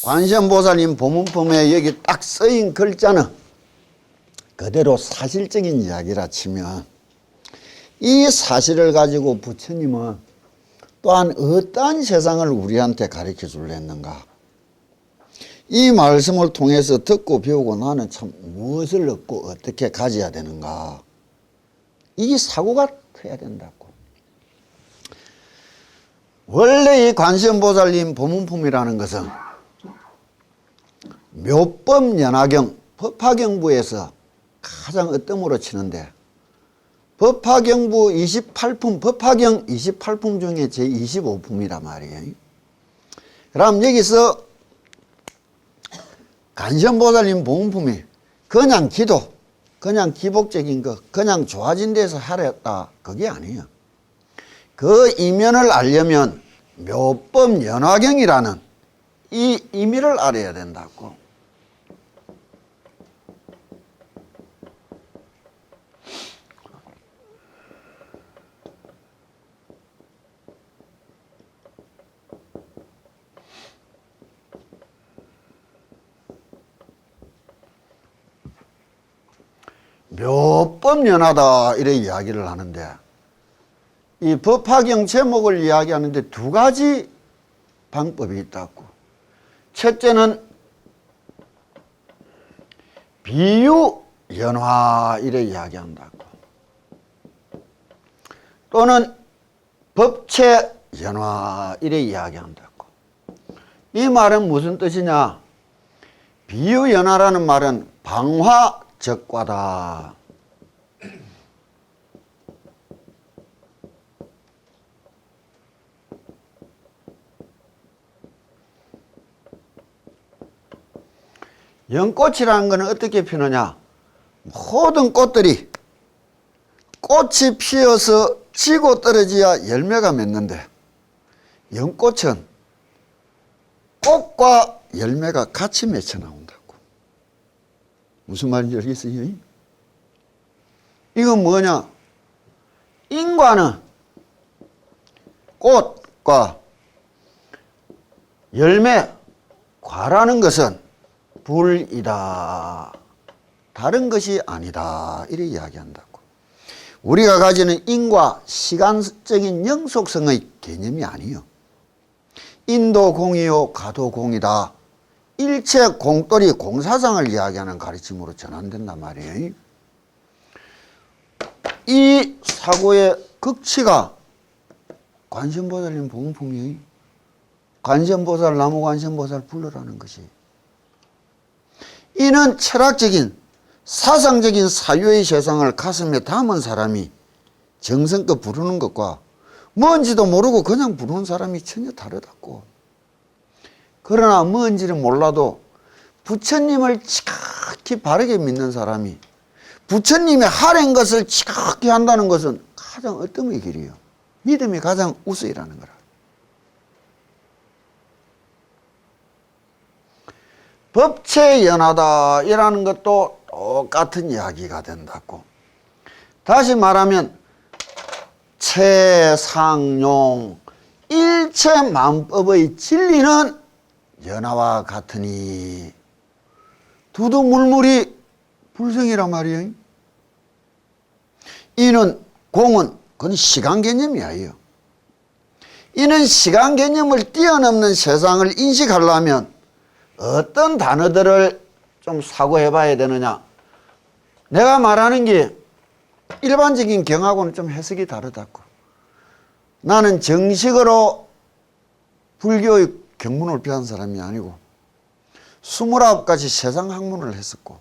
관세음보살님 법문품에 여기 딱 쓰인 글자는 그대로 사실적인 이야기라 치면 이 사실을 가지고 부처님은 또한 어떠한 세상을 우리한테 가르쳐 줄랬는가. 이 말씀을 통해서 듣고 배우고 나는 참 무엇을 얻고 어떻게 가져야 되는가. 이 사고가 돼야 된다고. 원래 이 관세음보살님 법문품이라는 것은 묘법연화경 법화경부에서 가장 으뜸으로 치는데 법화경부 28품, 법화경 28품 중에 제25품이란 말이에요. 그럼 여기서 관세음보살님 법문품이 그냥 기도, 그냥 기복적인 거, 그냥 좋아진 데서 하랬다, 그게 아니에요. 그 이면을 알려면 묘법연화경이라는 이 의미를 알아야 된다고. 묘법연화다 이렇게 이야기를 하는데 이 법화경 제목을 이야기하는데 두 가지 방법이 있다고. 첫째는 비유연화 이래 이야기한다고. 또는 법체연화 이래 이야기한다고. 이 말은 무슨 뜻이냐? 비유연화라는 말은 방화적과다. 연꽃이라는 것은 어떻게 피느냐? 모든 꽃들이 꽃이 피어서 지고 떨어져야 열매가 맺는데 연꽃은 꽃과 열매가 같이 맺혀 나온다고. 무슨 말인지 알겠어요? 이건 뭐냐? 인과는 꽃과 열매, 과라는 것은 불이다. 다른 것이 아니다. 이렇게 이야기한다고. 우리가 가지는 인과 시간적인 영속성의 개념이 아니요. 인도 공이요 가도 공이다. 일체 공돌이 공사상을 이야기하는 가르침으로 전환된단 말이에요. 이 사고의 극치가 관세음보살님 법문품이에요. 관세음보살, 나무관세음보살 불러라는 것이. 이는 철학적인 사상적인 사유의 세상을 가슴에 담은 사람이 정성껏 부르는 것과 뭔지도 모르고 그냥 부르는 사람이 전혀 다르다고. 그러나 뭔지는 몰라도 부처님을 지극히 바르게 믿는 사람이 부처님이 하랜 것을 지극히 한다는 것은 가장 어떤 길이에요? 믿음이 가장 우수이라는 거라. 법체연화다 이라는 것도 똑같은 이야기가 된다고. 다시 말하면 체상용 일체 만법의 진리는 연화와 같으니 두두물물이 불성이란 말이에요. 이는 공은 그건 시간 개념이 아니에요. 이는 시간 개념을 뛰어넘는 세상을 인식하려면 어떤 단어들을 좀 사고해 봐야 되느냐. 내가 말하는 게 일반적인 경하고는 좀 해석이 다르다고. 나는 정식으로 불교의 경문을 배운 사람이 아니고 29가지 세상 학문을 했었고,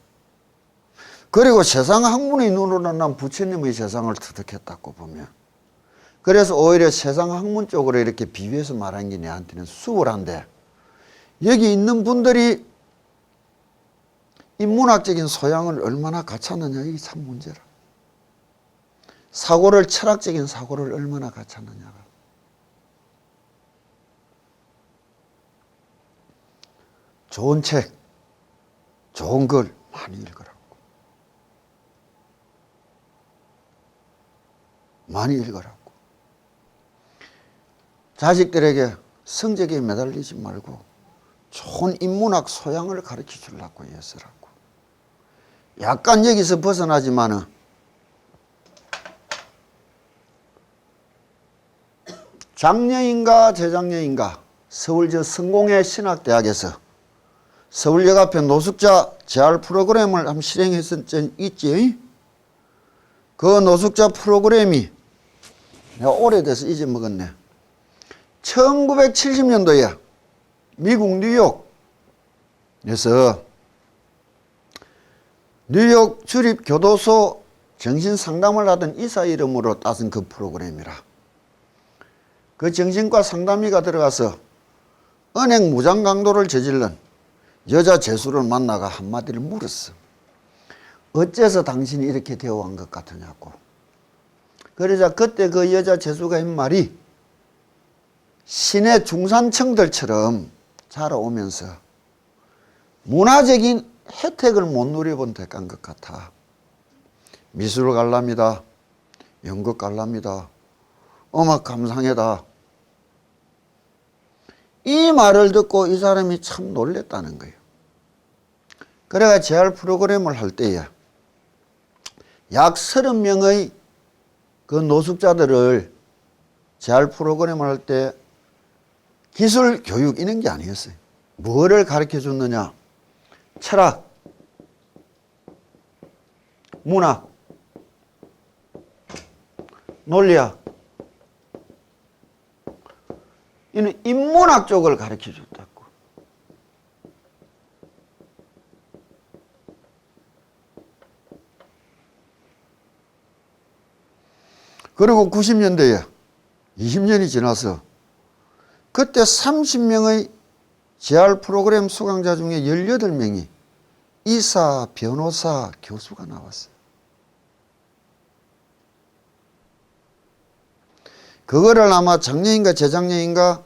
그리고 세상 학문의 눈으로는 난 부처님의 세상을 터득했다고 보면, 그래서 오히려 세상 학문 쪽으로 이렇게 비교해서 말한 게 내한테는 수월한데, 여기 있는 분들이 이 문학적인 소양을 얼마나 갖췄느냐, 이게 참 문제라. 사고를, 철학적인 사고를 얼마나 갖췄느냐가. 좋은 책, 좋은 글 많이 읽으라고. 많이 읽으라고. 자식들에게 성적에 매달리지 말고 좋은 인문학 소양을 가르쳐 주려고 했으라고. 약간 여기서 벗어나지만은 작년인가 재작년인가 서울 성공회 신학대학에서 서울역 앞에 노숙자 재활 프로그램을 한번 실행했을 적 있지. 그 노숙자 프로그램이 내가 오래돼서 잊어먹었네. 1970년도에 미국 뉴욕에서 뉴욕 주립교도소 정신상담을 하던 이사 이름으로 따선 그 프로그램이라. 그 정신과 상담의가 들어가서 은행 무장 강도를 저질른 여자 죄수를 만나가 한마디를 물었어. 어째서 당신이 이렇게 되어온 것 같으냐고. 그러자 그때 그 여자 죄수가 한 말이 시내 중산층들처럼 자라오면서 문화적인 혜택을 못 누려본 대가인 것 같아. 미술 관람이다, 연극 관람이다, 음악 감상회다. 이 말을 듣고 이 사람이 참 놀랬다는 거예요. 그래가 재활 프로그램을 할 때에 약 30명의 그 노숙자들을 재활 프로그램을 할 때 기술 교육 이런 게 아니었어요. 뭐를 가르쳐 줬느냐? 철학, 문학, 논리학. 이는 인문학 쪽을 가르쳐 줬다고. 그리고 90년대에 20년이 지나서 그때 30명의 재활 프로그램 수강자 중에 18명이 이사, 변호사, 교수가 나왔어요. 그거를 아마 작년인가 재작년인가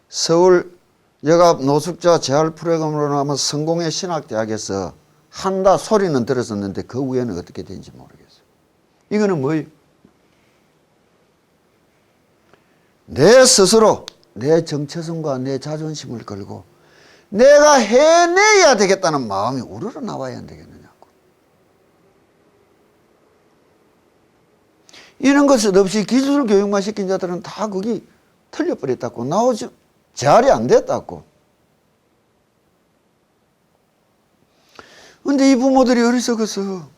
서울 여갑 노숙자 재활 프로그램으로 아마 성공회 신학대학에서 한다 소리는 들었었는데 그 후에는 어떻게 된지 모르겠어요. 이거는 뭐예요? 내 스스로 내 정체성과 내 자존심을 걸고 내가 해내야 되겠다는 마음이 우러러 나와야 안 되겠느냐고. 이런 것을 없이 기술 교육만 시킨 자들은 다 거기 틀려버렸다고. 나오지 재활이 안 됐다고. 근데 이 부모들이 어리석어서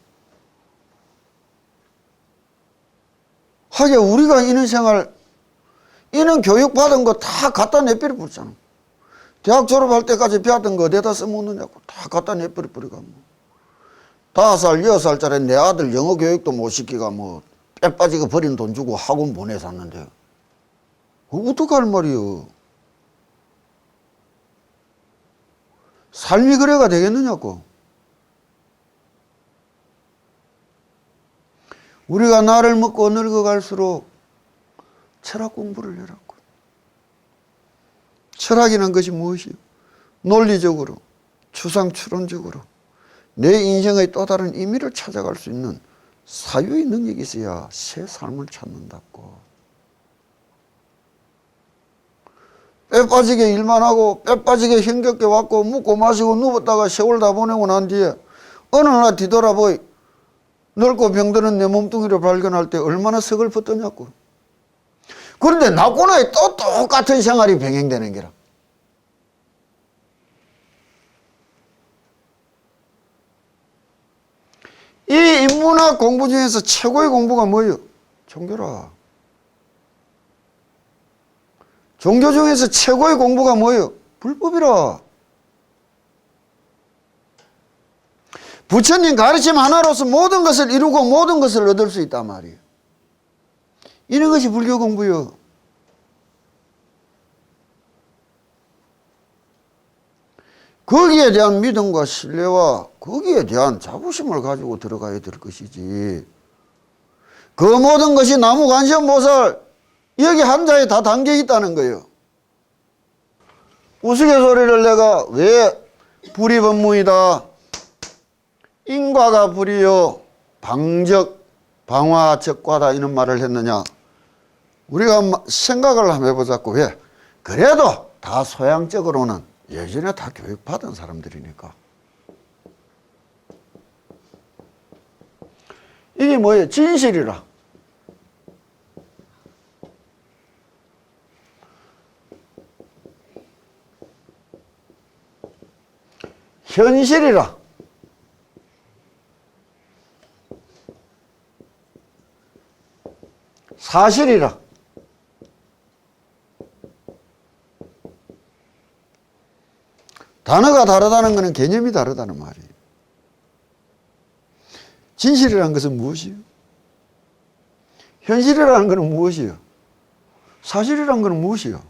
하게 우리가 이런 생활 이런 교육 받은 거 다 갖다 내버려 버렸잖아. 대학 졸업할 때까지 배웠던 거 어디다 써먹느냐고. 다 갖다 내버려 버리고. 5살, 6살짜리 내 아들 영어 교육도 못 시키가 뭐 빼 빠지고 버린 돈 주고 학원 보내서 샀는데. 어떡할 말이요. 삶이 그래가 되겠느냐고. 우리가 나를 먹고 늙어갈수록 철학 공부를 해라고. 철학이란 것이 무엇이요? 논리적으로, 추상추론적으로 내 인생의 또 다른 의미를 찾아갈 수 있는 사유의 능력이 있어야 새 삶을 찾는다고. 빼 빠지게 일만 하고 빼 빠지게 힘겹게 왔고 묵고 마시고 누웠다가 세월 다 보내고 난 뒤에 어느 날 뒤돌아보이 늙고 병드는 내 몸뚱이를 발견할 때 얼마나 서글펐더냐고. 그런데 낳고 나니 또 똑같은 생활이 병행되는 게라. 이 인문학 공부 중에서 최고의 공부가 뭐예요? 종교라. 종교 중에서 최고의 공부가 뭐예요? 불법이라. 부처님 가르침 하나로서 모든 것을 이루고 모든 것을 얻을 수 있단 말이에요. 이런 것이 불교 공부요. 거기에 대한 믿음과 신뢰와 거기에 대한 자부심을 가지고 들어가야 될 것이지. 그 모든 것이 나무관세음보살 여기 한자에 다 담겨 있다는 거예요. 우스갯소리를 내가 왜 불이법무이다, 인과가 불이요 방적 방화적과다 이런 말을 했느냐. 우리가 생각을 한번 해보자고. 왜? 그래도 다 소양적으로는 예전에 다 교육받은 사람들이니까. 이게 뭐예요? 진실이라. 현실이라. 사실이라. 단어가 다르다는 것은 개념이 다르다는 말이에요. 진실이라는 것은 무엇이요? 현실이라는 것은 무엇이요? 사실이라는 것은 무엇이요?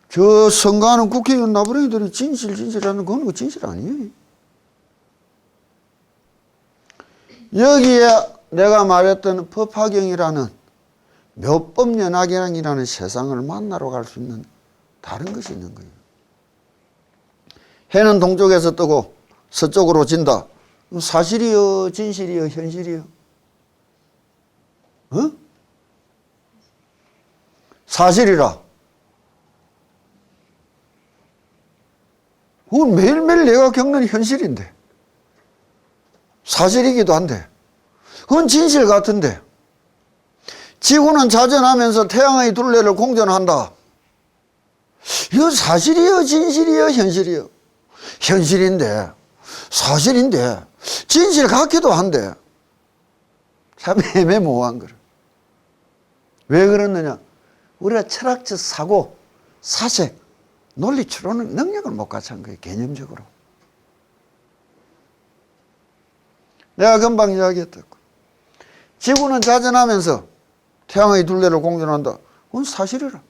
저 선거하는 국회의원 나부랭이들이 진실하는 그건 진실 아니에요. 여기에 내가 말했던 법화경이라는 묘법연화경이라는 세상을 만나러 갈 수 있는 다른 것이 있는 거예요. 해는 동쪽에서 뜨고 서쪽으로 진다. 사실이요, 진실이요, 현실이요? 어? 사실이라. 그건 매일매일 내가 겪는 현실인데. 사실이기도 한데. 그건 진실 같은데. 지구는 자전하면서 태양의 둘레를 공전한다. 이거 사실이요, 진실이요, 현실이요? 현실인데, 사실인데, 진실 같기도 한데, 참 애매모호한 거를. 왜 그러느냐? 우리가 철학적 사고, 사색, 논리 추론은 능력을 못 갖춘 거예요, 개념적으로. 내가 금방 이야기했던 거. 지구는 자전하면서 태양의 둘레를 공전한다. 그건 사실이라.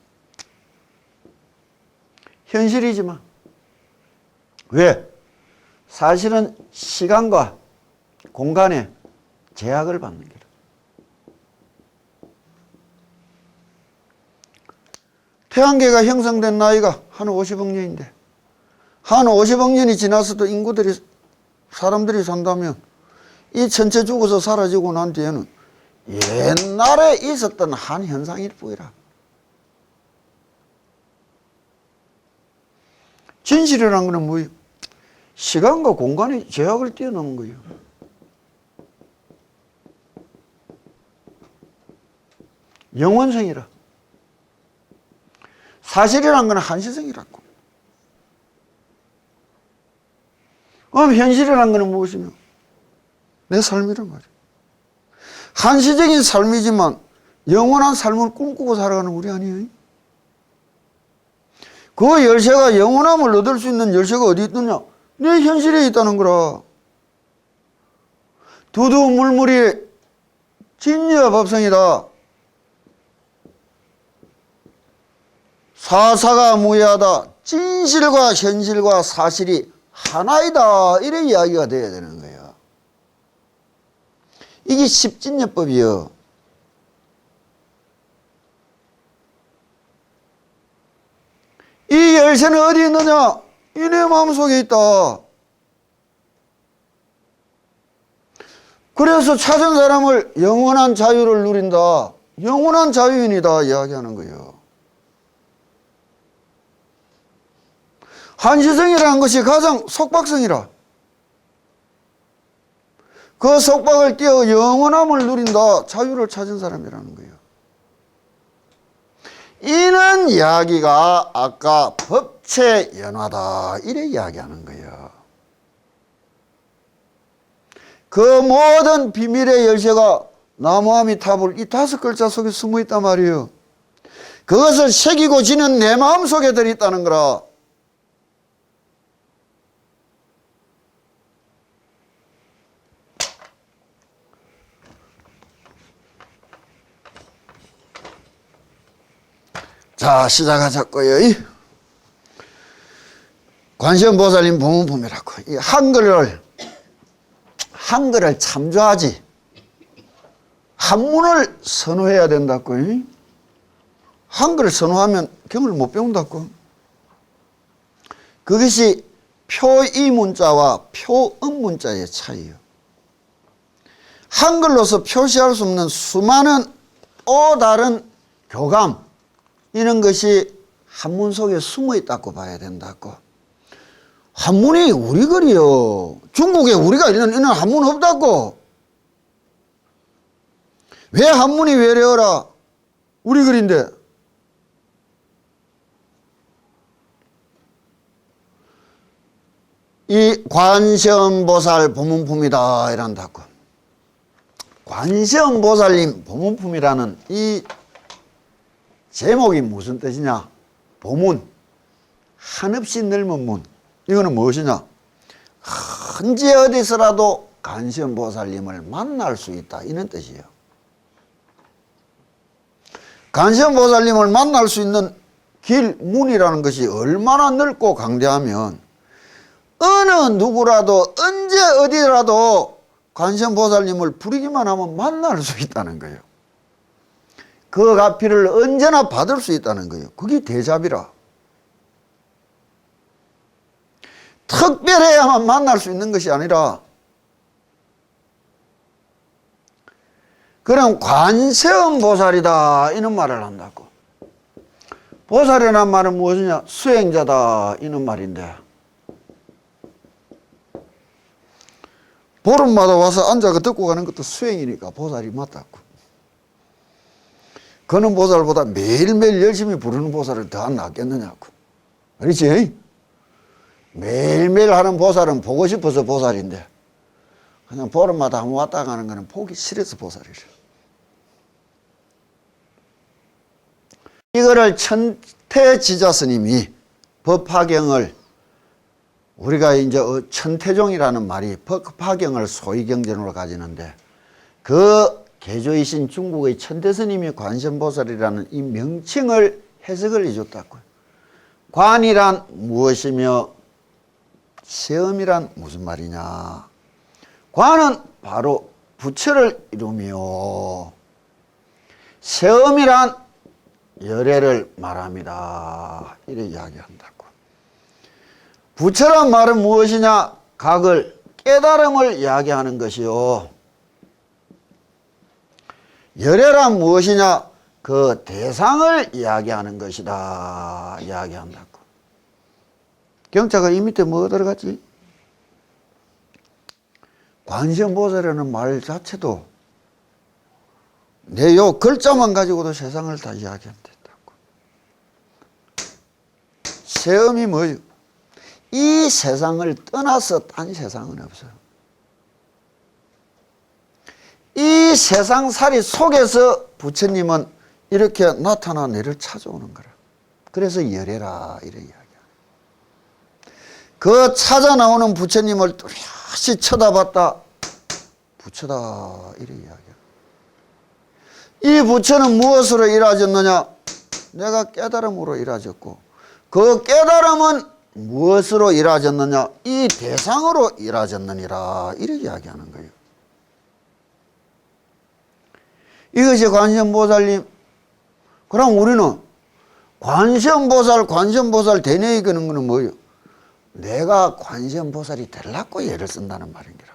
현실이지만. 왜? 사실은 시간과 공간에 제약을 받는 거라. 태양계가 형성된 나이가 한 50억 년인데 한 50억 년이 지나서도 사람들이 산다면 이 전체 죽어서 사라지고 난 뒤에는 옛날에 있었던 한 현상일 뿐이라. 진실이라는 것은 뭐예요? 시간과 공간의 제약을 뛰어넘은 거예요. 영원성이라. 사실이라는 건 한시성이라고. 그럼 현실이라는 것은 무엇이며? 내 삶이란 말이에요. 한시적인 삶이지만 영원한 삶을 꿈꾸고 살아가는 우리 아니에요? 그 열쇠가 영원함을 얻을 수 있는 열쇠가 어디 있느냐? 내 현실에 있다는 거라. 두두물물이 진여법성이다. 사사가 무해하다. 진실과 현실과 사실이 하나이다. 이런 이야기가 돼야 되는 거예요. 이게 십진여법이요. 이 열쇠는 어디 있느냐? 이 내 마음속에 있다. 그래서 찾은 사람을 영원한 자유를 누린다. 영원한 자유인이다 이야기하는 거예요. 한시성이라는 것이 가장 속박성이라. 그 속박을 뛰어 영원함을 누린다. 자유를 찾은 사람이라는 거예요. 이는 이야기가 아까 법체연화다. 이래 이야기하는 거예요. 그 모든 비밀의 열쇠가 나무아미타불 이 5글자 속에 숨어 있단 말이에요. 그것을 새기고 지는 내 마음 속에 들어있다는 거라. 자, 시작하자고요. 관세음보살님 부문품이라고. 이 한글을 참조하지. 한문을 선호해야 된다고. 한글을 선호하면 경을 못 배운다고. 그것이 표이문자와 표음문자의 차이예요. 한글로서 표시할 수 없는 수많은 또 다른 교감, 이런 것이 한문 속에 숨어 있다고 봐야 된다고. 한문이 우리 글이요. 중국에 우리가 있는 한문 없다고. 왜 한문이 외래어라? 우리 글인데. 이 관세음보살 보문품이다 이란다고. 관세음보살님 보문품이라는 이 제목이 무슨 뜻이냐? 보문, 한없이 넓은 문. 이거는 무엇이냐? 언제 어디서라도 관세음보살님을 만날 수 있다 이런 뜻이에요. 관세음보살님을 만날 수 있는 길, 문이라는 것이 얼마나 넓고 강대하면 어느 누구라도 언제 어디라도 관세음보살님을 부르기만 하면 만날 수 있다는 거예요. 그 가피를 언제나 받을 수 있다는 거예요. 그게 대잡이라. 특별해야만 만날 수 있는 것이 아니라, 그럼 관세음보살이다 이런 말을 한다고. 보살이라는 말은 무엇이냐? 수행자다 이런 말인데, 보름마다 와서 앉아서 듣고 가는 것도 수행이니까 보살이 맞다고. 그는 보살보다 매일매일 열심히 부르는 보살을 더 낫겠느냐고. 그렇지? 매일매일 하는 보살은 보고 싶어서 보살인데, 그냥 보름마다 한번 왔다 가는 거는 보기 싫어서 보살이래. 이거를 천태지자 스님이 법화경을, 우리가 이제 천태종이라는 말이 법화경을 소위경전으로 가지는데, 그 개조이신 중국의 천태스님이 관세음보살이라는 이 명칭을 해석을 해줬다고요. 관이란 무엇이며 세음이란 무슨 말이냐? 관은 바로 부처를 이루며, 세음이란 열애를 말합니다. 이렇게 이야기한다고. 부처란 말은 무엇이냐? 각을, 깨달음을 이야기하는 것이요. 열애란 무엇이냐? 그 대상을 이야기하는 것이다 이야기한다고. 경자가 이 밑에 뭐 들어갔지? 관세음보살이라는 말 자체도 내 요 글자만 가지고도 세상을 다 이야기하면 된다고. 세음이 뭐예요? 이 세상을 떠나서 딴 세상은 없어요. 이 세상살이 속에서 부처님은 이렇게 나타나 내를 찾아오는 거라. 그래서 열애라 이래 이야기야. 그 찾아 나오는 부처님을 뚜렷이 쳐다봤다. 부처다 이래 이야기야. 이 부처는 무엇으로 이루어졌느냐? 내가 깨달음으로 이루어졌고, 그 깨달음은 무엇으로 이루어졌느냐? 이 대상으로 이루어졌느니라 이렇게 이야기하는 거예요. 이것이 관세음보살님. 그럼 우리는 관세음보살 대내에 거는 거는 뭐예요? 내가 관세음보살이 되려고 예를 쓴다는 말인기라.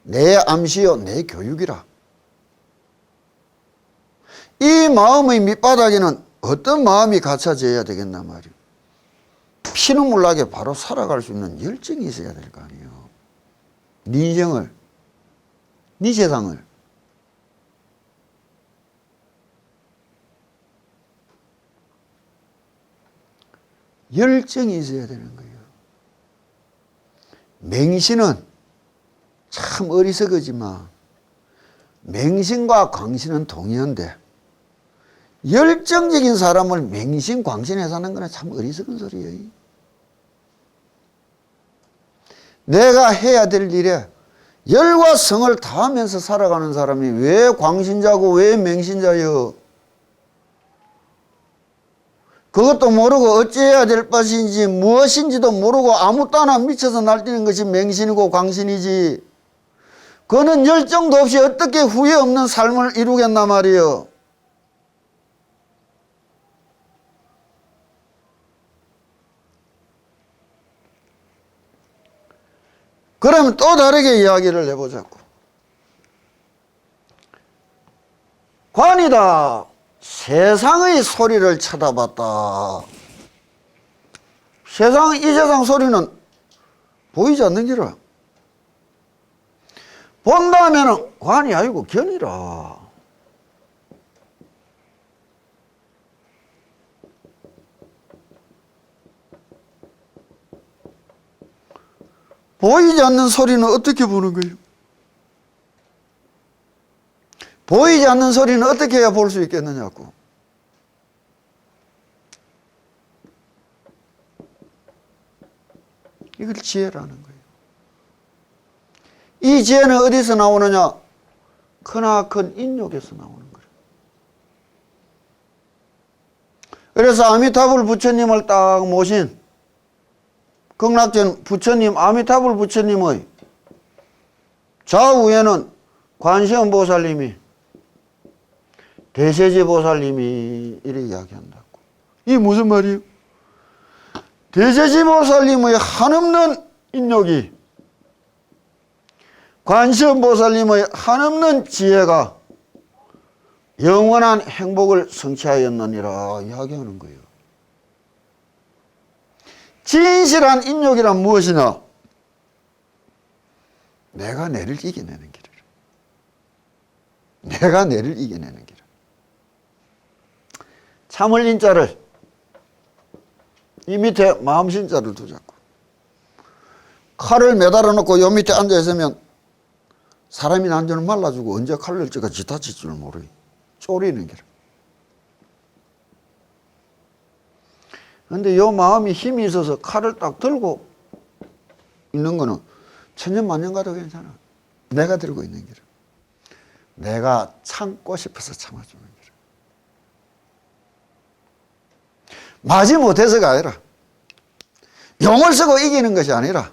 내 암시요, 내 교육이라. 이 마음의 밑바닥에는 어떤 마음이 갖춰져야 되겠나 말이요. 피눈물 나게 바로 살아갈 수 있는 열정이 있어야 될 거 아니에요. 네 인생을, 네 세상을. 열정이 있어야 되는 거예요. 맹신은 참 어리석어지만 맹신과 광신은 동의한데, 열정적인 사람을 맹신, 광신해서 하는 거는 참 어리석은 소리예요. 내가 해야 될 일에 열과 성을 다하면서 살아가는 사람이 왜 광신자고 왜 맹신자요? 그것도 모르고 어찌해야 될 것인지 무엇인지도 모르고 아무 따나 미쳐서 날뛰는 것이 맹신이고 광신이지. 그는 열정도 없이 어떻게 후회 없는 삶을 이루겠나 말이요. 그러면 또 다르게 이야기를 해보자고. 관이다. 세상의 소리를 쳐다봤다. 이 세상 소리는 보이지 않는 기라. 본다면은 관이 아니고 견이라. 보이지 않는 소리는 어떻게 보는 거예요? 보이지 않는 소리는 어떻게 해야 볼 수 있겠느냐고. 이걸 지혜라는 거예요. 이 지혜는 어디서 나오느냐? 크나큰 인욕에서 나오는 거예요. 그래서 아미타불 부처님을 딱 모신 극락전 부처님, 아미타불 부처님의 좌우에는 관세음보살님이, 대세지보살님이 이렇게 이야기한다고. 이게 무슨 말이에요? 대세지보살님의 한없는 인욕이, 관세음보살님의 한없는 지혜가 영원한 행복을 성취하였느니라 이야기하는 거예요. 진실한 인욕이란 무엇이냐? 내가 내를 이겨내는 길이라. 내가 내를 이겨내는 길. 참을 인자를 이 밑에 마음신자를 두자고. 칼을 매달아 놓고 요 밑에 앉아 있으면 사람이 난전을 말라주고 언제 칼 넣을지가 지다칠 줄 모르. 쪼리는 길. 그런데 요 마음이 힘이 있어서 칼을 딱 들고 있는 거는 천년만년 가도 괜찮아. 내가 들고 있는 길. 내가 참고 싶어서 참아주는 길. 마지 못해서가 아니라, 용을 쓰고 이기는 것이 아니라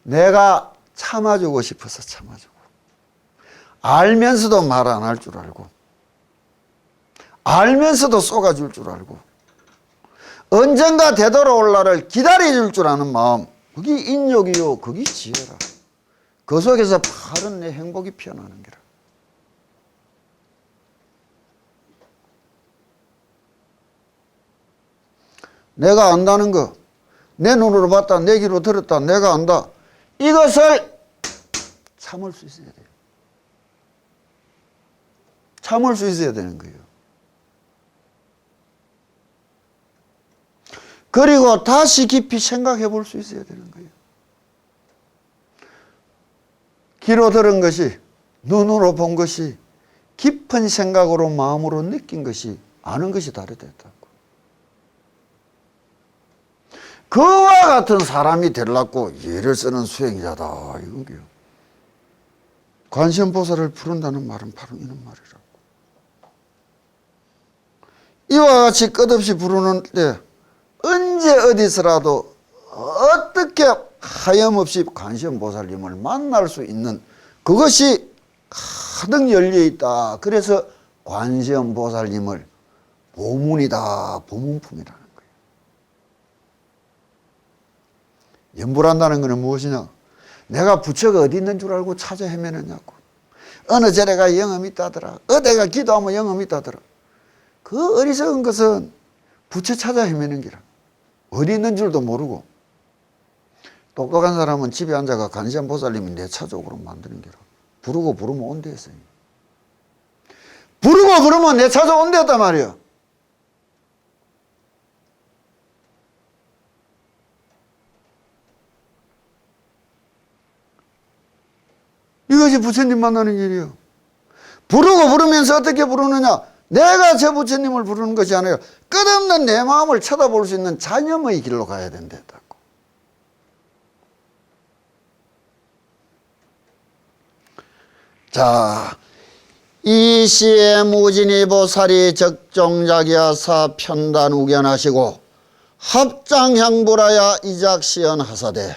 내가 참아주고 싶어서 참아주고, 알면서도 말 안 할 줄 알고, 알면서도 쏘가줄 줄 알고, 언젠가 되돌아올 날을 기다려줄 줄 아는 마음, 그게 인욕이요, 그게 지혜라. 그 속에서 바른 내 행복이 피어나는 게라. 내가 안다는 거, 내 눈으로 봤다, 내 귀로 들었다, 내가 안다, 이것을 참을 수 있어야 돼요. 참을 수 있어야 되는 거예요. 그리고 다시 깊이 생각해 볼 수 있어야 되는 거예요. 귀로 들은 것이, 눈으로 본 것이, 깊은 생각으로 마음으로 느낀 것이, 아는 것이 다르다고. 그와 같은 사람이 되려고 예를 쓰는 수행자다 이거게요. 관세음보살을 부른다는 말은 바로 이런 말이라고. 이와 같이 끝없이 부르는 때 언제 어디서라도 어떻게 하염없이 관세음보살님을 만날 수 있는 그것이 가득 열려있다. 그래서 관세음보살님을 보문이다, 보문품이라는 거예요. 염불한다는 것은 무엇이냐? 내가 부처가 어디 있는 줄 알고 찾아 헤매느냐고. 어느 절에가 영험이 있다더라, 어디가 기도하면 영험이 있다더라. 그 어리석은 것은 부처 찾아 헤매는 기라. 어디 있는 줄도 모르고. 똑똑한 사람은 집에 앉아가 관세음보살님이 내 차적으로 만드는 기라. 부르고 부르면 온대 했어요. 부르고 부르면 내 차적 온대 했단 말이야. 이것이 부처님 만나는 길이에요. 부르고 부르면서 어떻게 부르느냐? 내가 제 부처님을 부르는 것이 아니라 끝없는 내 마음을 쳐다볼 수 있는 잔념의 길로 가야 된다고. 자, 이 시에 무진이 보살이 적종자기하사 편단 우견하시고 합장향불하야 이작시연하사대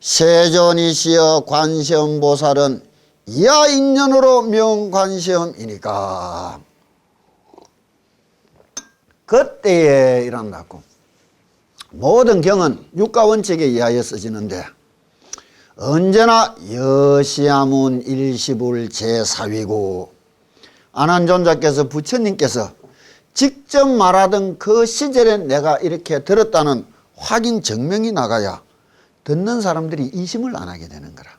세존이시여 관세음보살은 이하 인연으로 명관세음이니까 그때에 이란다고. 모든 경은 육가원칙에 의하여 써지는데 언제나 여시아문 일시불 제4위고 안한존자께서 부처님께서 직접 말하던 그 시절에 내가 이렇게 들었다는 확인 증명이 나가야 듣는 사람들이 이심을 안 하게 되는 거라.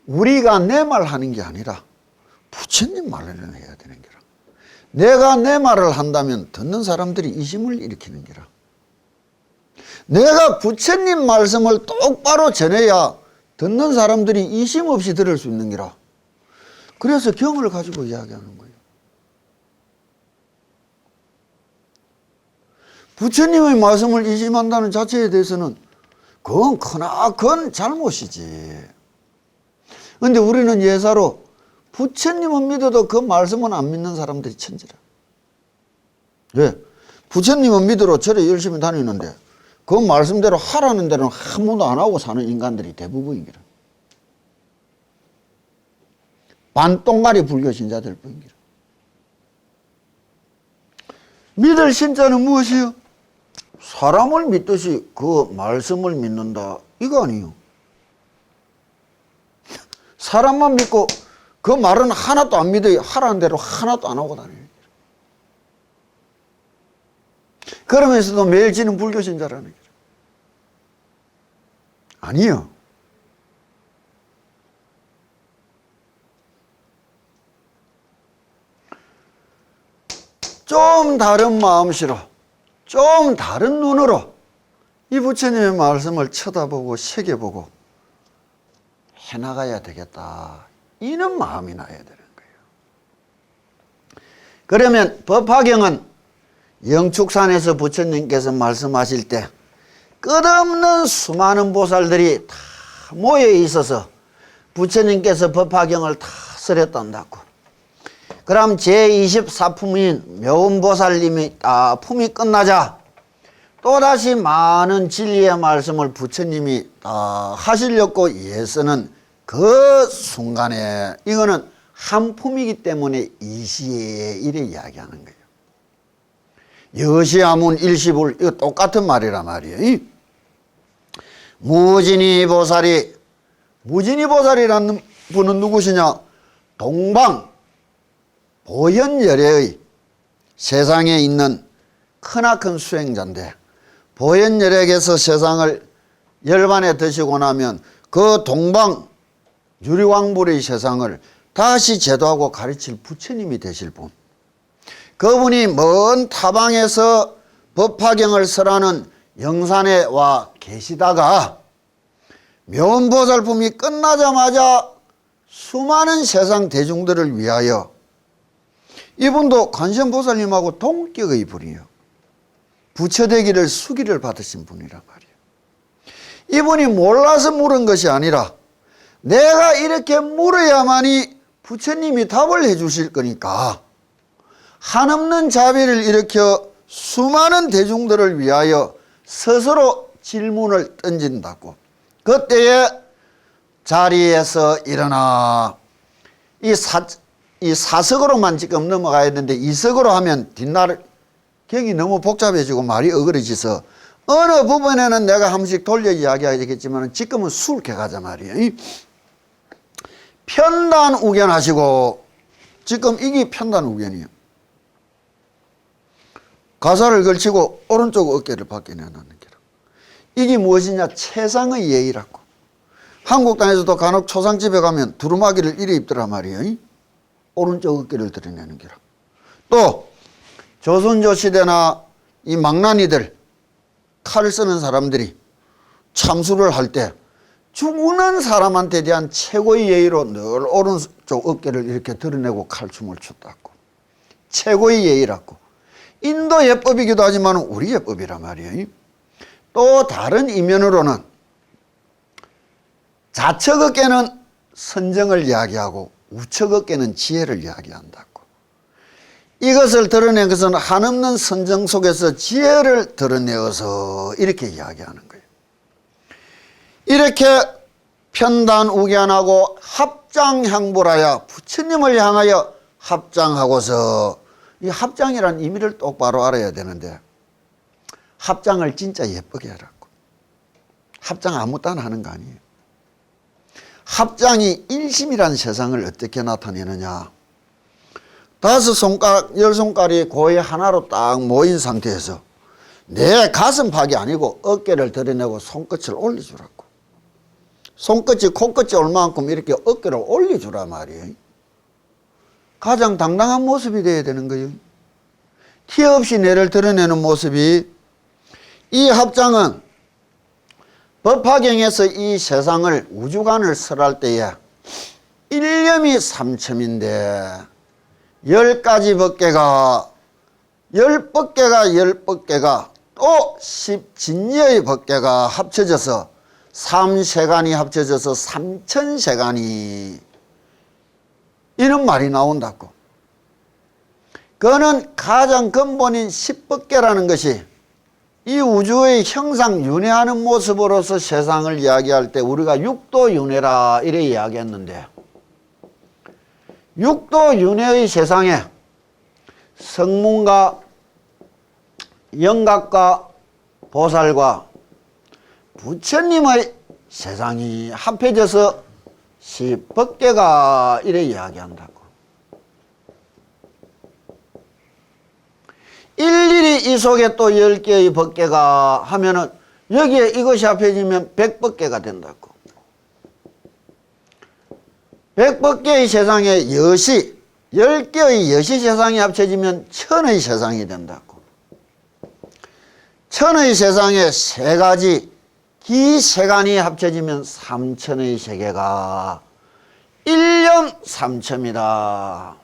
우리가 내 말 하는 게 아니라 부처님 말을 해야 되는 거라. 내가 내 말을 한다면 듣는 사람들이 이심을 일으키는 거라. 내가 부처님 말씀을 똑바로 전해야 듣는 사람들이 이심 없이 들을 수 있는 거라. 그래서 경을 가지고 이야기하는 거예요. 부처님의 말씀을 이심한다는 자체에 대해서는 그건 크나큰 잘못이지. 그런데 우리는 예사로 부처님은 믿어도 그 말씀은 안 믿는 사람들이 천지라. 왜? 부처님은 믿으러 절에 열심히 다니는데 그 말씀대로 하라는 대로는 한 번도 안 하고 사는 인간들이 대부분이기라. 반똥가리 불교 신자들 뿐이기라. 믿을 신자는 무엇이요? 사람을 믿듯이 그 말씀을 믿는다. 이거 아니에요. 사람만 믿고 그 말은 하나도 안 믿어요. 하라는 대로 하나도 안 하고 다녀요. 그러면서도 매일 지는 불교 신자라는 거죠. 아니요. 좀 다른 마음씨로, 좀 다른 눈으로 이 부처님의 말씀을 쳐다보고 새겨보고 해나가야 되겠다. 이런 마음이 나야 되는 거예요. 그러면 법화경은 영축산에서 부처님께서 말씀하실 때 끝없는 수많은 보살들이 다 모여 있어서 부처님께서 법화경을 다 쓰렸단다고. 그럼 제24품인 묘음보살님이 다 품이 끝나자 또다시 많은 진리의 말씀을 부처님이 다 하시려고 예서는 그 순간에 이거는 한 품이기 때문에 이시에 이래 이야기하는 거예요. 여시아문 일시불 이거 똑같은 말이란 말이에요. 무진이 보살이라는 분은 누구시냐? 동방 보현열애의 세상에 있는 크나큰 수행자인데 보현열애에서 세상을 열반에 드시고 나면 그 동방 유리왕불의 세상을 다시 제도하고 가르칠 부처님이 되실 분. 그분이 먼 타방에서 법화경을 설하는 영산에 와 계시다가 묘음보살품이 끝나자마자 수많은 세상 대중들을 위하여 이분도 관세음보살님하고 동격의 분이에요. 부처되기를 수기를 받으신 분이란 말이에요. 이분이 몰라서 물은 것이 아니라 내가 이렇게 물어야만이 부처님이 답을 해 주실 거니까 한없는 자비를 일으켜 수많은 대중들을 위하여 스스로 질문을 던진다고. 그때에 자리에서 일어나 이 사석으로만 지금 넘어가야 되는데 이석으로 하면 뒷날 경이 너무 복잡해지고 말이 어그러지서 어느 부분에는 내가 한 번씩 돌려 이야기해야 되겠지만 지금은 수월케 가자 말이에요. 편단우견하시고 지금 이게 편단우견이에요. 가사를 걸치고 오른쪽 어깨를 밖에 내놓는 게라. 이게 무엇이냐? 최상의 예의라고. 한국 땅에서도 간혹 초상집에 가면 두루마기를 이래 입더란 말이에요. 오른쪽 어깨를 드러내는 게라. 또 조선조 시대나 이 망나니들 칼을 쓰는 사람들이 참수를 할 때 죽는 사람한테 대한 최고의 예의로 늘 오른쪽 어깨를 이렇게 드러내고 칼춤을 췄다고. 최고의 예의라고. 인도 예법이기도 하지만 우리 예법이란 말이에요. 또 다른 이면으로는 좌측 어깨는 선정을 이야기하고 우측 어깨는 지혜를 이야기한다고. 이것을 드러낸 것은 한없는 선정 속에서 지혜를 드러내어서 이렇게 이야기하는 거예요. 이렇게 편단우견하고 합장향불하여 부처님을 향하여 합장하고서 이 합장이라는 의미를 똑바로 알아야 되는데 합장을 진짜 예쁘게 하라고. 합장 아무 따나 하는 거 아니에요. 합장이 일심이라는 세상을 어떻게 나타내느냐. 5손가락, 10손가락이 고이 하나로 딱 모인 상태에서 내 가슴팍이 아니고 어깨를 드러내고 손끝을 올려주라고. 손끝이 코끝이 올 만큼 이렇게 어깨를 올려주라 말이에요. 가장 당당한 모습이 되어야 되는 거예요. 티 없이 뇌를 드러내는 모습이. 이 합장은 법화경에서 이 세상을 우주관을 설할 때에 일념이 3첨인데 10가지 법계가 10법계가 또 10진여의 법계가 합쳐져서 3세간이 합쳐져서 3천세간이 이런 말이 나온다고. 그거는 가장 근본인 10법계라는 것이 이 우주의 형상 윤회하는 모습으로서 세상을 이야기할 때 우리가 육도윤회라 이래 이야기했는데, 육도윤회의 세상에 성문과 영각과 보살과 부처님의 세상이 합해져서 10법계가 이래 이야기한다고. 일일이 이 속에 또 10개의 법계가 하면은 여기에 이것이 합해지면 100법계가 된다고. 100법계의 세상에 여시, 10개의 여시 세상이 합쳐지면 1000의 세상이 된다고. 1000의 세상에 3가지 기세간이 합쳐지면 3000의 세계가 일념 3첨이다.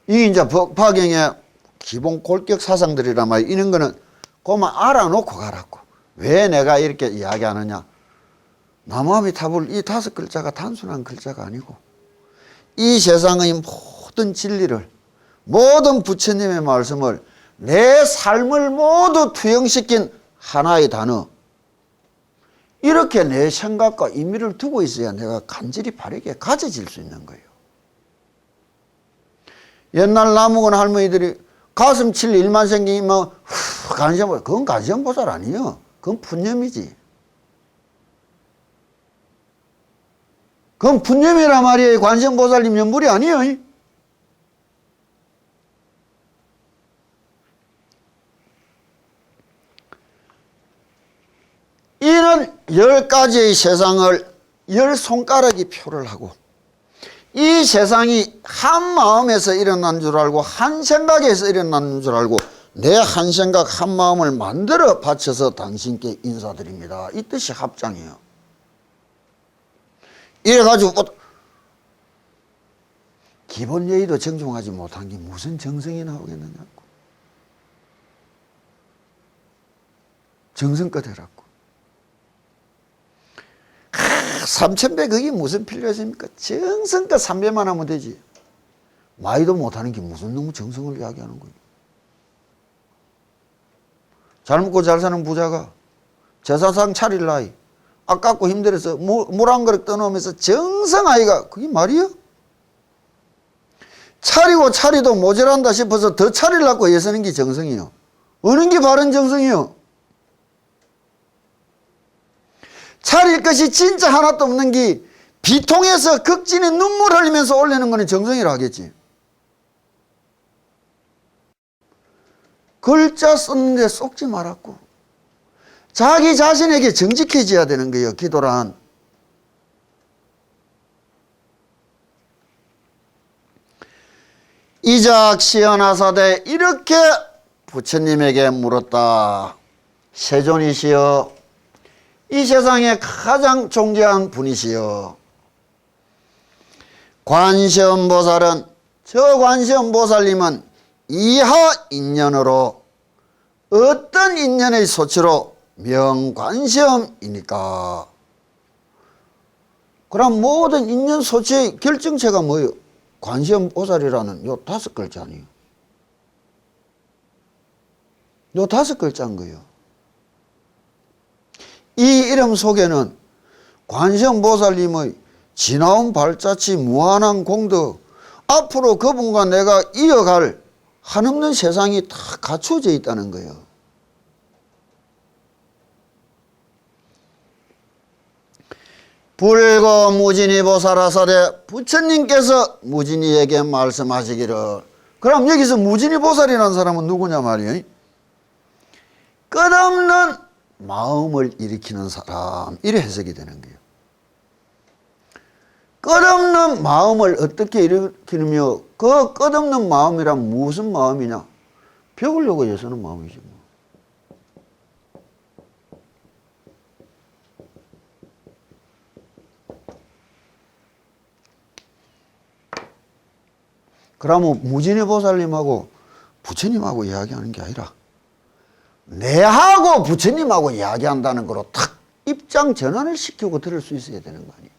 이게 이제 법화경의 기본 골격 사상들이란 말이야. 이런 거는 그만 알아놓고 가라고. 왜 내가 이렇게 이야기하느냐. 나무아미타불 이 5글자가 단순한 글자가 아니고 이 세상의 모든 진리를, 모든 부처님의 말씀을, 내 삶을 모두 투영시킨 하나의 단어. 이렇게 내 생각과 의미를 두고 있어야 내가 간절히 바르게 가져질 수 있는 거예요. 옛날 나무건 할머니들이 가슴 칠 일만 생기면 간시보살, 그건 간시보살 아니에요. 그건 푸념이지. 그건 푸념이란 말이에요. 관세음보살님 연불이 아니에요. 이는 10가지의 세상을 10손가락이 표를 하고 이 세상이 한 마음에서 일어난 줄 알고 한 생각에서 일어난 줄 알고 내 한 생각 한 마음을 만들어 바쳐서 당신께 인사드립니다. 이 뜻이 합장이에요. 이래가지고 기본 예의도 정중하지 못한 게 무슨 정성이 나오겠느냐고. 정성껏 해라고. 3000배 그게 무슨 필요하십니까? 정성껏 3배만 하면 되지. 마이도 못하는 게 무슨 너무 정성을 이야기하는 거예요. 잘 먹고 잘 사는 부자가 제사상 차릴 나이 아깝고 힘들어서 물 한 그릇 떠놓으면서 정성아이가 그게 말이야? 차리고 차리도 모자란다 싶어서 더 차리려고 애쓰는 게 정성이요. 어느 게 바른 정성이요? 차릴 것이 진짜 하나도 없는 게 비통해서 극진의 눈물 흘리면서 올리는 거는 정성이라 하겠지. 글자 썼는데 쏙지 말았고 자기 자신에게 정직해져야 되는 거예요. 기도란. 이작 시연하사대 이렇게 부처님에게 물었다. 세존이시여, 이 세상에 가장 존귀한 분이시여, 관세음보살은, 저 관세음보살님은 이하 인연으로 어떤 인연의 소치로 명관세음이니까. 그럼 모든 인연 소치의 결정체가 뭐예요? 관세음보살이라는 요 5글자 아니에요. 요 5글자인 거예요. 이 이름 속에는 관세음보살님의 지나온 발자취 무한한 공덕, 앞으로 그분과 내가 이어갈 한없는 세상이 다 갖춰져 있다는 거예요. 불고 무진이 보살하사대 부처님께서 무진이에게 말씀하시기를. 그럼 여기서 무진이 보살이라는 사람은 누구냐 말이에요? 끝없는 마음을 일으키는 사람, 이래 해석이 되는 거예요. 끝없는 마음을 어떻게 일으키느며 그 끝없는 마음이란 무슨 마음이냐? 배우려고 애쓰는 마음이지 뭐. 그러면 무진이 보살님하고 부처님하고 이야기하는 게 아니라 내하고 부처님하고 이야기한다는 거로 탁 입장 전환을 시키고 들을 수 있어야 되는 거 아니에요.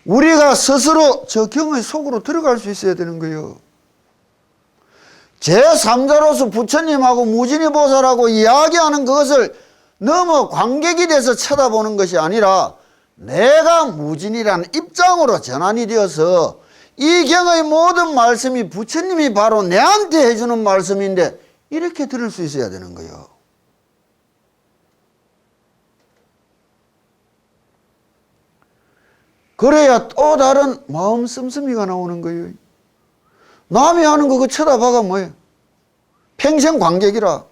우리가 스스로 저 경의 속으로 들어갈 수 있어야 되는 거예요. 제3자로서 부처님하고 무진이 보살하고 이야기하는 그것을 너무 관객이 돼서 쳐다보는 것이 아니라 내가 무진이라는 입장으로 전환이 되어서 이 경의 모든 말씀이 부처님이 바로 내한테 해주는 말씀인데 이렇게 들을 수 있어야 되는 거예요. 그래야 또 다른 마음 씀씀이가 나오는 거예요. 남이 하는 거 그거 쳐다봐가 뭐예요? 평생 관객이라.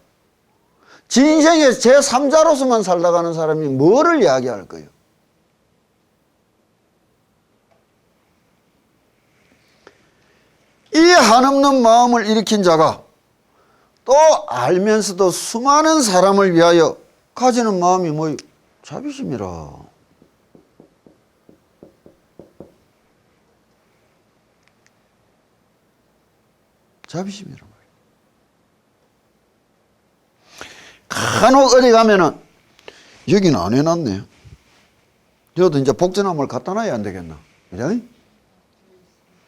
진생에 제3자로서만 살다가는 사람이 뭐를 이야기할 거예요? 이 한없는 마음을 일으킨 자가 또 알면서도 수많은 사람을 위하여 가지는 마음이 뭐예요? 자비심이라. 자비심이란 말이에요. 간혹 어디 가면은 여기는 안 해놨네. 저도 이제 복전함을 갖다 놔야 안 되겠나? 그래?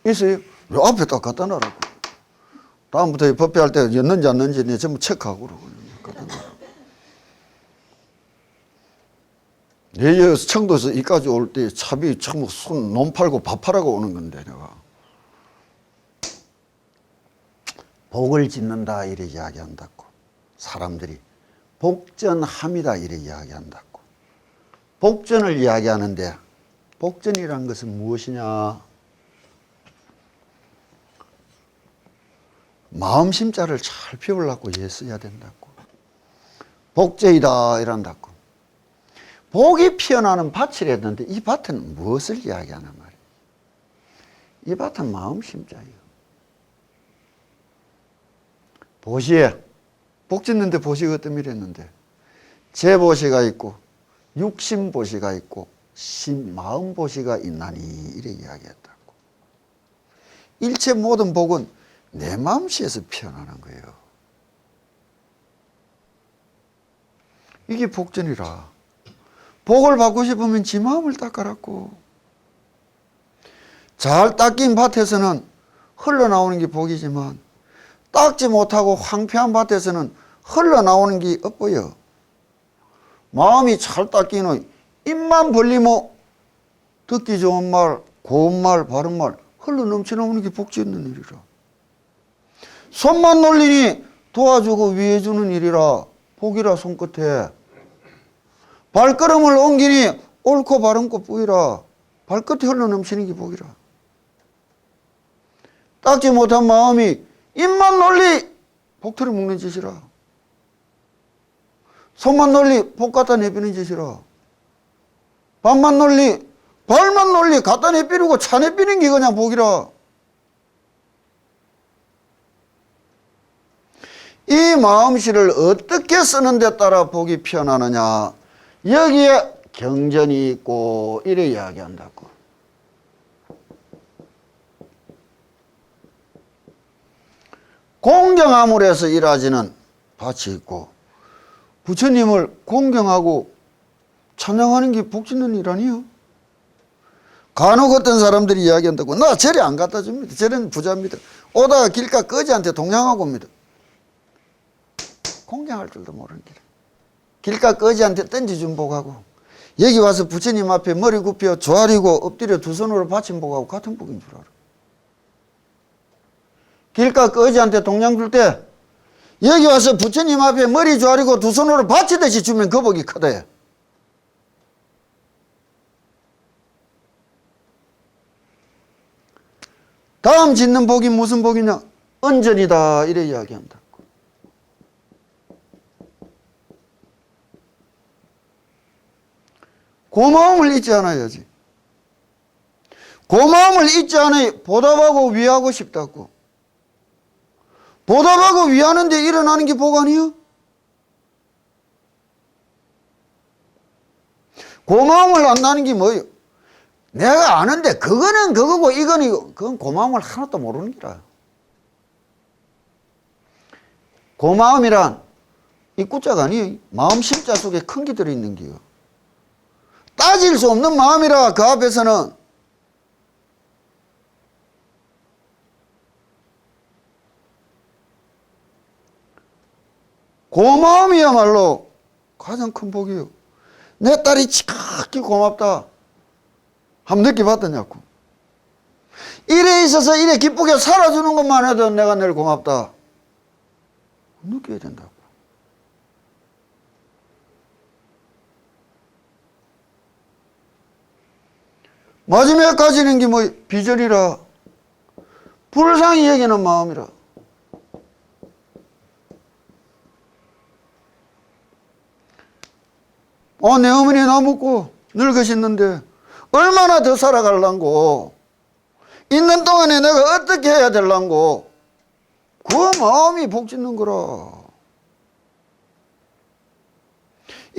있어요. 앞에 딱 갖다 놔라고. 다음부터 법회할 때 였는지 안 였는지 전부 체크하고 갖다 놔라. 내 청도에서 이까지 올 때 차비 참 손 논 팔고 밥 팔아고 오는 건데 내가. 복을 짓는다 이래 이야기한다고. 사람들이 복전함이다 이래 이야기한다고. 복전을 이야기하는데 복전이란 것은 무엇이냐? 마음심자를 잘 피우려고 애써야 된다고. 복제이다 이란다고. 복이 피어나는 밭이랬는데 이 밭은 무엇을 이야기하나 말이에요? 이 밭은 마음심자예요. 보시에 복 짓는데 보시가 어떤 일했는데 제보시가 있고 육신보시가 있고 마음보시가 있나니 이래 이야기했다고. 일체 모든 복은 내 마음씨에서 피어나는 거예요. 이게 복전이라. 복을 받고 싶으면 지 마음을 닦아라고. 잘 닦인 밭에서는 흘러나오는 게 복이지만 닦지 못하고 황폐한 밭에서는 흘러나오는 게 없어요. 마음이 잘 닦이는 입만 벌리면 듣기 좋은 말, 고운 말, 바른 말 흘러 넘쳐나오는 게 복지 있는 일이라. 손만 놀리니 도와주고 위해주는 일이라 복이라 손끝에. 발걸음을 옮기니 옳고 바른 꽃뿌이라 발끝에 흘러 넘치는 게 복이라. 닦지 못한 마음이 입만 놀리 복털을 묶는 짓이라. 손만 놀리 복 갖다 내비는 짓이라. 발만 놀리 갖다 내비르고 차 내비는 게 그냥 복이라. 이 마음씨를 어떻게 쓰는 데 따라 복이 피어나느냐. 여기에 경전이 있고 이래 이야기한다고. 공경함으로 해서 일하지는 밭이 있고 부처님을 공경하고 찬양하는 게 복 짓는 일 아니에요? 간혹 어떤 사람들이 이야기한다고. 나 절에 안 갖다 줍니다. 절에는 부자입니다. 오다가 길가 거지한테 동냥하고 옵니다. 공경할 줄도 모르는 길. 길가 거지한테 던져준 복하고 여기 와서 부처님 앞에 머리 굽혀 조아리고 엎드려 두 손으로 받친 복하고 같은 복인 줄 알아. 길가 거지한테 동냥 줄 때 여기 와서 부처님 앞에 머리 조아리고 두 손으로 받치듯이 주면 그 복이 크대. 다음 짓는 복이 무슨 복이냐? 언전이다 이래 이야기한다. 고마움을 잊지 않아야지. 고마움을 잊지 않아 보답하고 위하고 싶다고. 보답하고 위하는데 일어나는 게 복 아니요? 고마움을 안다는 게 뭐예요? 내가 아는데 그거는 그거고 이건 이거. 그건 고마움을 하나도 모르는 기라. 고마움이란 이 구자가 아니에요. 마음 심자 속에 큰 게 들어있는 게요. 따질 수 없는 마음이라 그 앞에서는 고마움이야말로 가장 큰 복이에요. 내 딸이 지극히 고맙다. 한번 느껴봤더냐고. 이래 있어서 이래 기쁘게 살아주는 것만 해도 내가 늘 고맙다. 느껴야 된다고. 마지막까지는 게 뭐 비전이라 불쌍히 여기는 마음이라. 내 어머니 나 먹고 늙으셨는데 얼마나 더 살아갈란고, 있는 동안에 내가 어떻게 해야 될란고, 그 마음이 복 짓는 거라.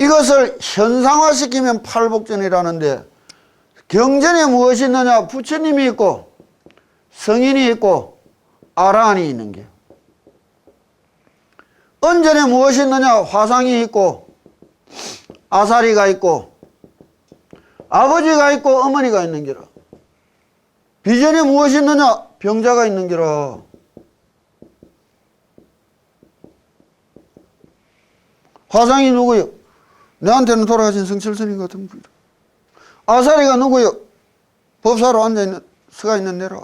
이것을 현상화시키면 팔복전이라는데, 경전에 무엇이 있느냐? 부처님이 있고 성인이 있고 아라한이 있는 게. 언전에 무엇이 있느냐? 화상이 있고 아사리가 있고 아버지가 있고 어머니가 있는 게라. 비전에 무엇이 있느냐? 병자가 있는 게라. 화상이 누구요? 내한테는 돌아가신 성철스님 같은 분이다. 아사리가 누구요? 법사로 앉아있는, 서가 있는 데라.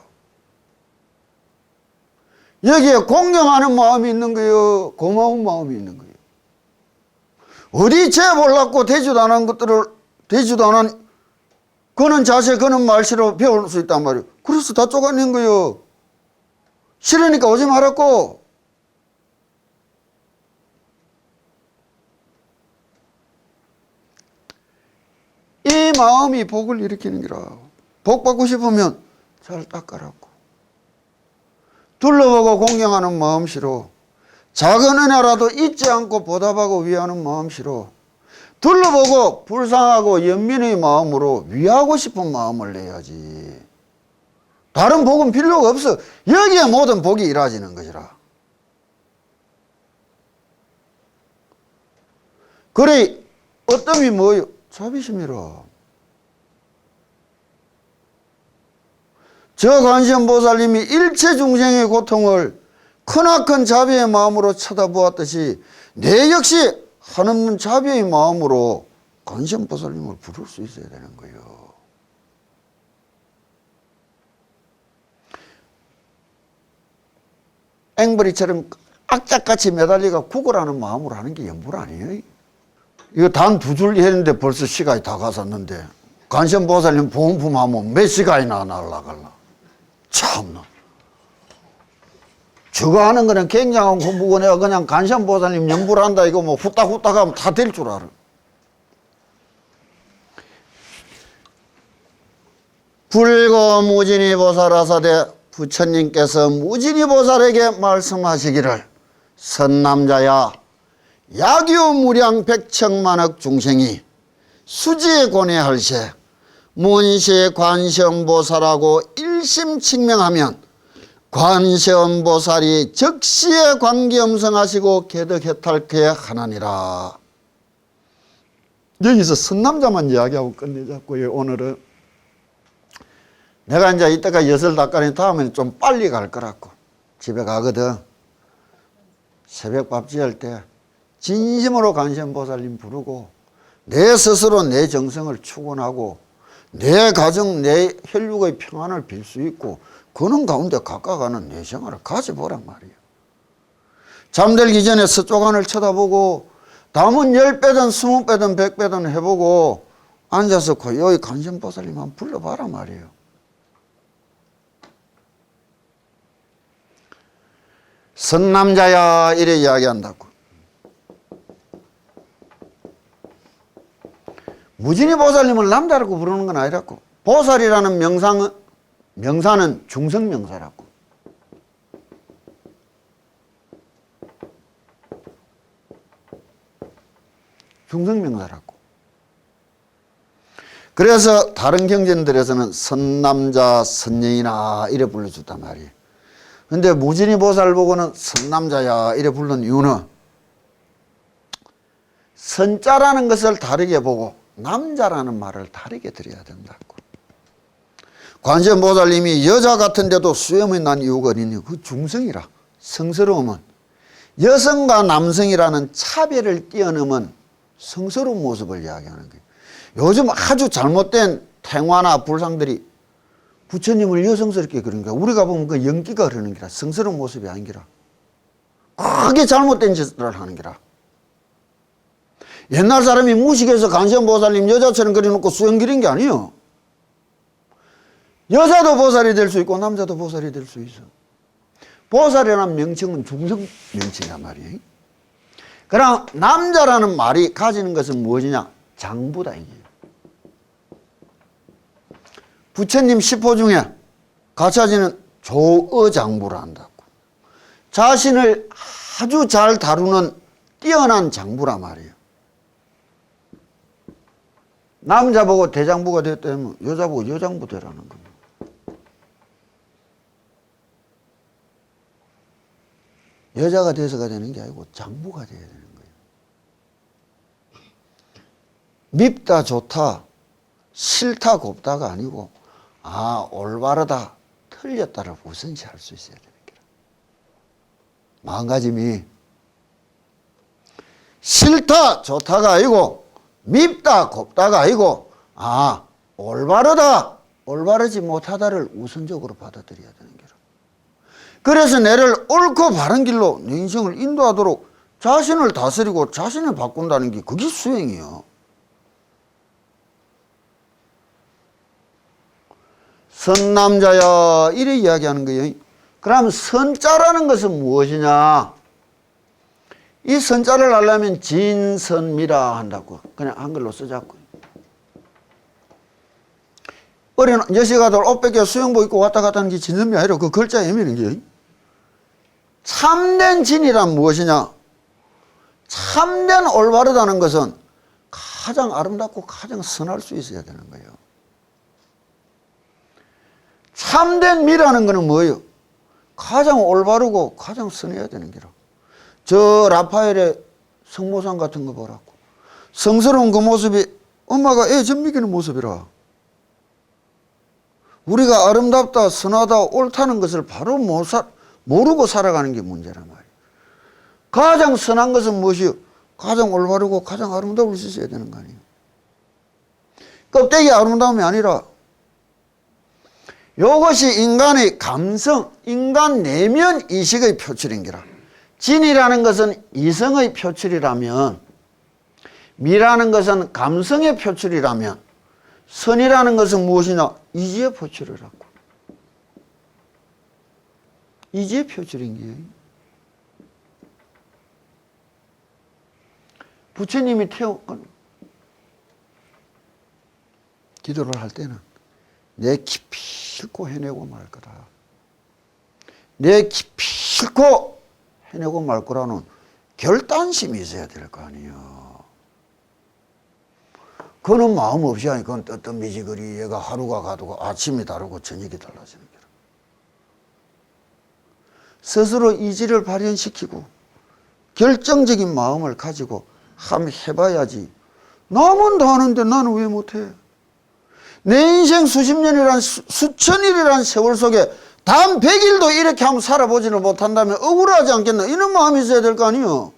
여기에 공경하는 마음이 있는 거예요? 고마운 마음이 있는 거예요? 어디 죄 몰랐고 되지도 않은 것들을, 되지도 않은 그는 자세, 그는 말씨로 배울 수 있단 말이에요. 그래서 다 쪼가낸 거예요. 싫으니까 오지 말았고. 이 마음이 복을 일으키는 기라. 복 받고 싶으면 잘 닦아라고. 둘러보고 공경하는 마음씨로, 작은 은혜라도 잊지 않고 보답하고 위하는 마음씨로, 둘러보고 불쌍하고 연민의 마음으로 위하고 싶은 마음을 내야지. 다른 복은 필요가 없어. 여기에 모든 복이 이루어지는 것이라. 그래, 어떤 이 뭐요? 자비심이라. 저 관세음보살님이 일체 중생의 고통을 크나큰 자비의 마음으로 쳐다보았듯이 내 역시 한없는 자비의 마음으로 관세음보살님을 부를 수 있어야 되는 거예요. 앵벌이처럼 악착같이 매달리가 구걸하는 마음으로 하는 게 연불 아니에요. 이거 단 두 줄 했는데 벌써 시간이 다 갔었는데 관세음보살님 보험품 하면 몇 시간이나 날라갈라. 참나. 저거 하는 거는 굉장한 공부고 내가 그냥 관세음보살님 연불한다 이거 뭐 후딱후딱 하면 다 될 줄 알아. 불고 무진이 보살하사대 부처님께서 무진이 보살에게 말씀하시기를 선남자야 야규 무량 백천만억 중생이 수지에 고뇌할세 문시에 관세음보살하고 일심칙명하면 관세음보살이 적시에 관계음성하시고 개덕해탈케 하나니라. 여기서 선남자만 이야기하고 끝내자고요. 오늘은 내가 이제 이따가 엿을 닦아낸 다음에는 좀 빨리 갈 거라고. 집에 가거든. 새벽 밥 지을 때 진심으로 관세음보살님 부르고 내 스스로 내 정성을 축원하고 내 가정, 내 혈육의 평안을 빌 수 있고 그런 가운데 가까가는 내 생활을 가져보란 말이에요. 잠들기 전에 서쪽 하늘 쳐다보고 담은 10배든 20배든 100배든 해보고 앉아서 고요히 관세음보살님 한번 불러봐란 말이에요. 선남자야 이래 이야기한다고. 무진이 보살님을 남자라고 부르는 건 아니라고. 보살이라는 명사는 중성명사라고. 중성명사라고. 그래서 다른 경전들에서는 선남자, 선녀이나 이래 불러줬단 말이에요. 근데 무진이 보살 보고는 선남자야 이래 부르는 이유는 선자라는 것을 다르게 보고 남자라는 말을 다르게 드려야 된다고. 관세음보살님이 여자 같은데도 수염이 난 이유가 어디니? 그 중성이라. 성스러움은 여성과 남성이라는 차별을 뛰어넘은 성스러운 모습을 이야기하는 거예요. 요즘 아주 잘못된 탱화나 불상들이 부처님을 여성스럽게 그런 거야. 우리가 보면 그 연기가 그러는 거라. 성스러운 모습이 아닌 거라. 크게 잘못된 짓을 하는 거라. 옛날 사람이 무식해서 관세음보살님 여자처럼 그려놓고 수영 기린 게 아니에요. 여자도 보살이 될 수 있고 남자도 보살이 될 수 있어. 보살이라는 명칭은 중성 명칭이란 말이에요. 그럼 남자라는 말이 가지는 것은 무엇이냐? 장부다 이게. 부처님 10호 중에 가차지는 조어장부라 한다고. 자신을 아주 잘 다루는 뛰어난 장부라 말이에요. 남자 보고 대장부가 됐다면 여자 보고 여장부 되라는 겁니다. 여자가 돼서가 되는 게 아니고 장부가 돼야 되는 거예요. 밉다 좋다 싫다 곱다가 아니고 올바르다 틀렸다를 우선시할 수 있어야 되는 거예요. 마음가짐이 싫다 좋다가 아니고 밉다 곱다가 아니고 올바르다 올바르지 못하다를 우선적으로 받아들여야 되는 거예요. 그래서 내를 옳고 바른 길로 내 인생을 인도하도록 자신을 다스리고 자신을 바꾼다는 게 그게 수행이에요. 선남자야 이래 이야기하는 거예요. 그럼 선자라는 것은 무엇이냐? 이 선자를 알려면 진선미라 한다고. 그냥 한글로 쓰자고. 어린 여시가들 옷 벗겨 수영복 입고 왔다 갔다 하는 게 진선미 아니라 그 글자 의미는 게 참된 진이란 무엇이냐? 참된 올바르다는 것은 가장 아름답고 가장 선할 수 있어야 되는 거예요. 참된 미라는 것은 뭐예요? 가장 올바르고 가장 선해야 되는 게라. 저 라파엘의 성모상 같은 거 보라고. 성스러운 그 모습이 엄마가 애 젖먹이는 모습이라. 우리가 아름답다, 선하다, 옳다는 것을 바로 모르고 살아가는 게 문제란 말이에요. 가장 선한 것은 무엇이요? 가장 올바르고 가장 아름다울 수 있어야 되는 거 아니에요. 껍데기 아름다움이 아니라 이것이 인간의 감성, 인간 내면 이식의 표출인 게라. 진이라는 것은 이성의 표출이라면, 미라는 것은 감성의 표출이라면, 선이라는 것은 무엇이냐? 이지의 표출이라고. 이지의 표출인 게. 부처님이 기도를 할 때는 내 기필코 해내고 말 거다. 내 기필코 해내고 말 거라는 결단심이 있어야 될 거 아니에요. 그거는 마음 없이 하니까 그건 뜨뜻미지거리 얘가 하루가 가도 아침이 다르고 저녁이 달라지는 거라. 스스로 이지를 발현시키고 결정적인 마음을 가지고 한번 해봐야지. 남은 다 하는데 나는 왜 못해? 내 인생 수십 년이란 수천일이란 세월 속에 단 100일도 이렇게 한번 살아보지를 못한다면 억울하지 않겠나? 이런 마음이 있어야 될 거 아니에요.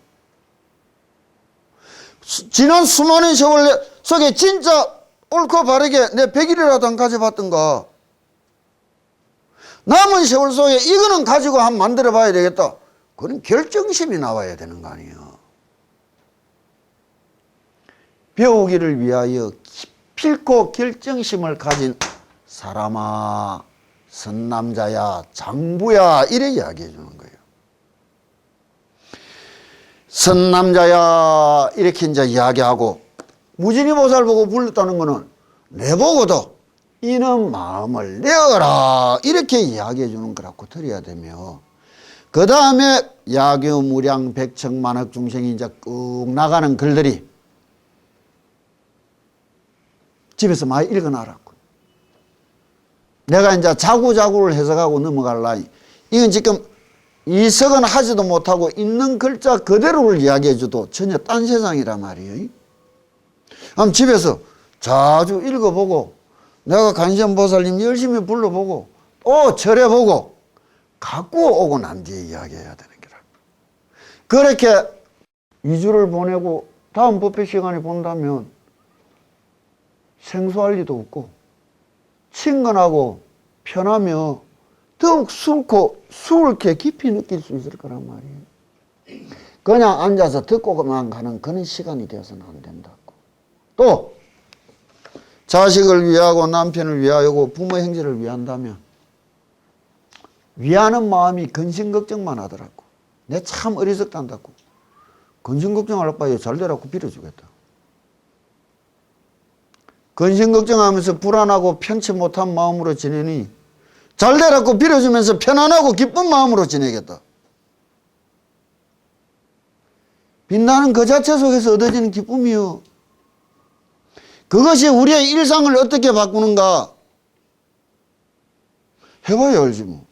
지난 수많은 세월 속에 진짜 옳고 바르게 내 100일이라도 안 가져봤던가. 남은 세월 속에 이거는 가지고 한번 만들어 봐야 되겠다. 그런 결정심이 나와야 되는 거 아니에요. 배우기를 위하여 기필코 결정심을 가진 사람아, 선남자야, 장부야 이래 이야기해 주는 거예요. 선남자야 이렇게 이제 이야기하고 무진이보살 보고 불렀다는 거는 내보고도 이는 마음을 내어라 이렇게 이야기해 주는 거라고 들어야 되며 그 다음에 야교 무량 백청 만억 중생이 이제 꾹 나가는 글들이 집에서 많이 읽어놔라고. 내가 이제 자구자구를 해석하고 넘어갈라. 이건 지금 이석은 하지도 못하고 있는 글자 그대로를 이야기해 줘도 전혀 딴 세상이란 말이에요. 그럼 집에서 자주 읽어보고 내가 간시연보살님 열심히 불러보고 또 절해보고 갖고 오고 난 뒤에 이야기해야 되는 거라. 그렇게 2주를 보내고 다음 법회 시간에 본다면 생소할 리도 없고 친근하고 편하며 더욱 수울게 깊이 느낄 수 있을 거란 말이에요. 그냥 앉아서 듣고만 가는 그런 시간이 되어서는 안 된다고. 또 자식을 위하고 남편을 위하고 부모 형제를 위한다면 위하는 마음이 근심걱정만 하더라고. 내 참 어리석단다고. 근심걱정할 바에 잘 되라고 빌어주겠다. 근심걱정하면서 불안하고 편치 못한 마음으로 지내니 잘 되라고 빌어주면서 편안하고 기쁜 마음으로 지내겠다. 빛나는 그 자체 속에서 얻어지는 기쁨이요. 그것이 우리의 일상을 어떻게 바꾸는가 해봐야 알지 뭐.